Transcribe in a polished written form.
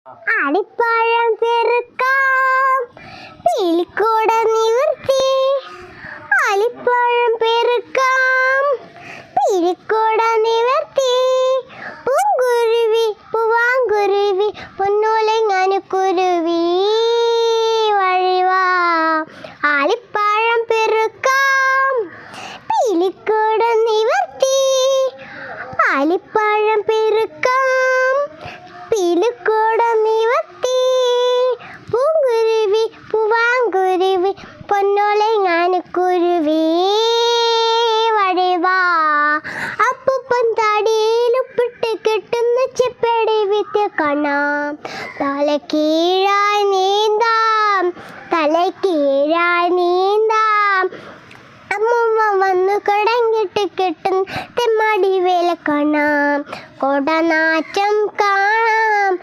അടിപ്പഴം പെറുക്കാം പീലിക്കൂട നിവർത്തി. അലിപ്പഴം പെറുക്കാം പീലിക്കൂട നിവർത്തി. പൂങ്കുരുവി പൂവാങ്കുരുവി പൊന്നോലങ്ങാനുക്കുരുവി വഴിവാ. ആലിപ്പഴം പെറുക്കാം പീലിക്കൂട നിവർത്തി. ആലിപ്പഴം പെറുക്കാം പീലിക്കൂട നിവർത്തി. പൂങ്കുരുവി പൂവാങ്കുരുവി പൊന്നോലങ്ങാനുക്കുരുവി വഴിവാ. അപ്പൂപ്പൻ താടിയിലുപ്പിട്ട് കെട്ടുന്ന ചെപ്പടി വിദ്യ കാണാം. തലക്കീഴായി നീന്താം തലക്കീഴായി നീന്താം. അമ്മൂമ്മ വന്നു കുടങ്ങിട്ട് കെട്ടും തെമ്മാടി വേല കാണാം. കുടനാറ്റം കാണാം.